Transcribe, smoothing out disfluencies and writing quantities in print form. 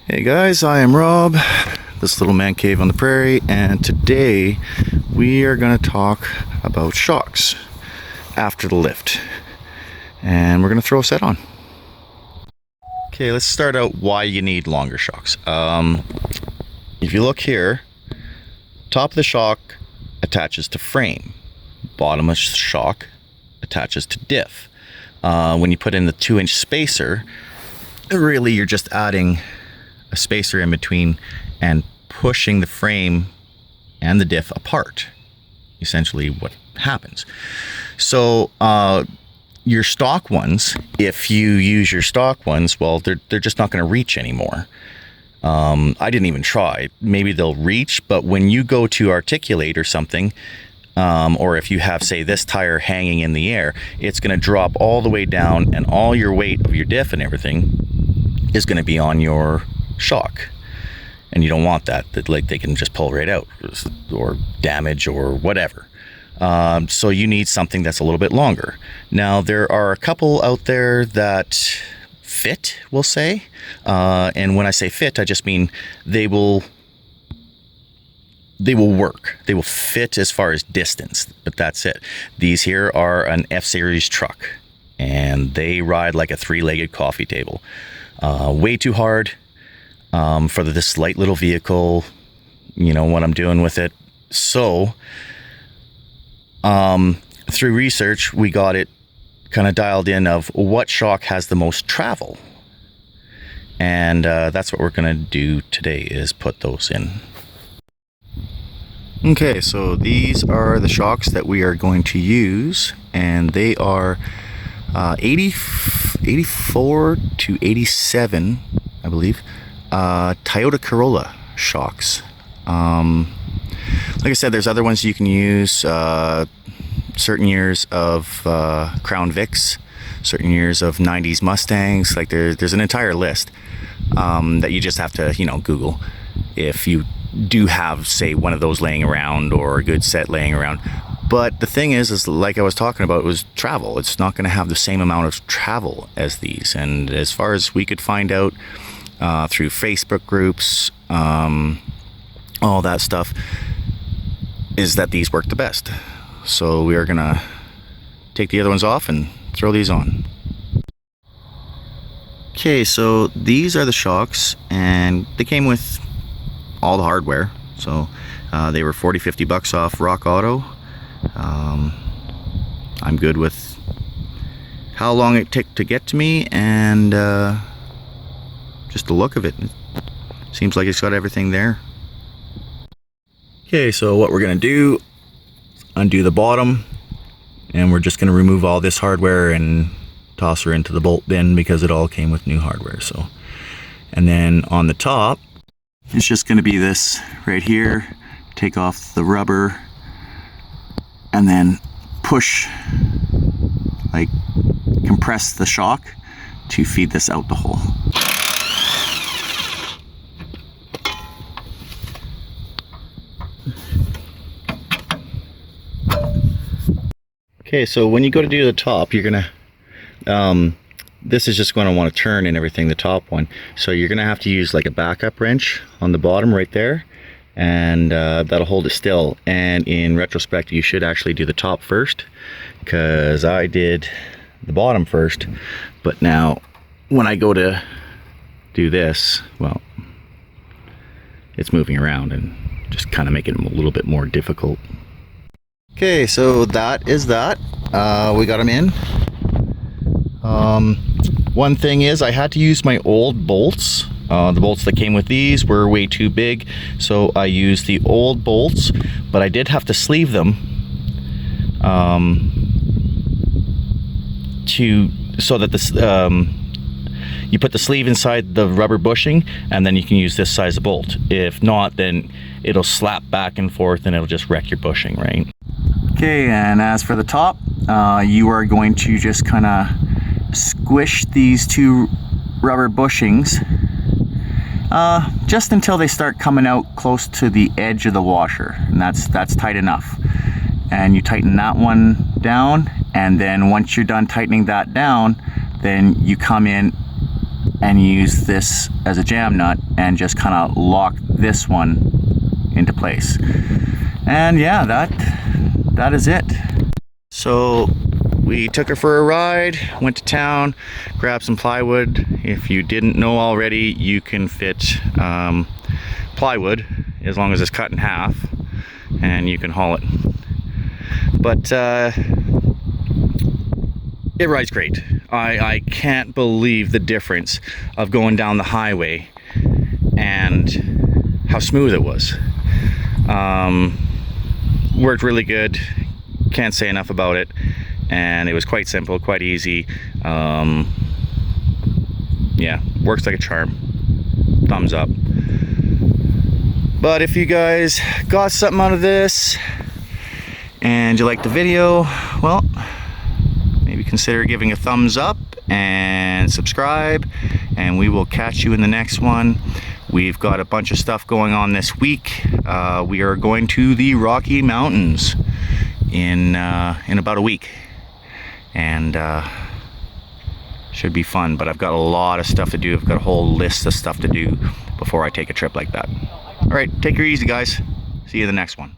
Hey guys, I am Rob, this little man cave on the prairie, and today we are going to talk about shocks after the lift. And we're going to throw a set on. Okay, let's start out why you need longer shocks. If you look here, top of the shock attaches to frame, bottom of shock attaches to diff. When you put in the 2-inch spacer, really you're just adding a spacer in between and pushing the frame and the diff apart. Essentially what happens. So your stock ones, if you use your stock ones, well, they're just not going to reach anymore. I didn't even try. Maybe they'll reach, but when you go to articulate or something, or if you have, say, this tire hanging in the air, it's going to drop all the way down, and all your weight of your diff and everything is going to be on your shock, and you don't want that like they can just pull right out or damage or whatever. So you need something that's a little bit longer. Now there are a couple out there that fit, we'll say, and when I say fit, I just mean they will work. They will fit as far as distance, but that's it. These here are an F-Series truck, and they ride like a 3-legged coffee table. Way too hard for this light little vehicle, you know what I'm doing with it. So through research, we got it kind of dialed in of what shock has the most travel, and that's what we're gonna do today, is put those in. Okay, so these are the shocks that we are going to use, and they are 84 to 87, I believe, Toyota Corolla shocks. Like I said, there's other ones you can use, certain years of Crown Vics, certain years of 90s Mustangs. Like there's an entire list that you just have to, Google if you do have, say, one of those laying around or a good set laying around. But the thing is like I was talking about, was travel. It's not going to have the same amount of travel as these. And as far as we could find out through Facebook groups, all that stuff, is that these work the best. So we are going to take the other ones off and throw these on. Okay, so these are the shocks, and they came with all the hardware. So they were $40-50 off Rock Auto. I'm good with how long it took to get to me, and just the look of it. It seems like it's got everything there. Okay, so what we're gonna do, undo the bottom, and we're just gonna remove all this hardware and toss her into the bolt bin, because it all came with new hardware. So, and then on the top, it's just gonna be this right here. Take off the rubber and then push, like compress the shock to feed this out the hole. Okay, so when you go to do the top, you're gonna, this is just going to want to turn and everything, the top one. So you're gonna have to use like a backup wrench on the bottom right there, and that'll hold it still. And in retrospect, you should actually do the top first, because I did the bottom first. But now when I go to do this, well, it's moving around and just kind of making it a little bit more difficult. Okay, so that is that. We got them in. One thing is, I had to use my old bolts. The bolts that came with these were way too big, so I used the old bolts, but I did have to sleeve them so that this you put the sleeve inside the rubber bushing, and then you can use this size of bolt. If not, then it'll slap back and forth and it'll just wreck your bushing, right? Okay, and as for the top, you are going to just kind of squish these two rubber bushings just until they start coming out close to the edge of the washer, and that's tight enough. And you tighten that one down, and then once you're done tightening that down, then you come in and use this as a jam nut and just kind of lock this one into place. And yeah, that is it. So we took her for a ride, went to town, grabbed some plywood. If you didn't know already, you can fit plywood as long as it's cut in half, and you can haul it. But it rides great. I can't believe the difference of going down the highway and how smooth it was. Worked really good. Can't say enough about it. And it was quite simple, quite easy. Yeah, works like a charm. Thumbs up. But if you guys got something out of this and you liked the video, well, maybe consider giving a thumbs up and subscribe, and we will catch you in the next one. We've got a bunch of stuff going on this week. We are going to the Rocky Mountains in about a week, and should be fun. But I've got a lot of stuff to do. I've got a whole list of stuff to do before I take a trip like that. All right, take her easy, guys. See you in the next one.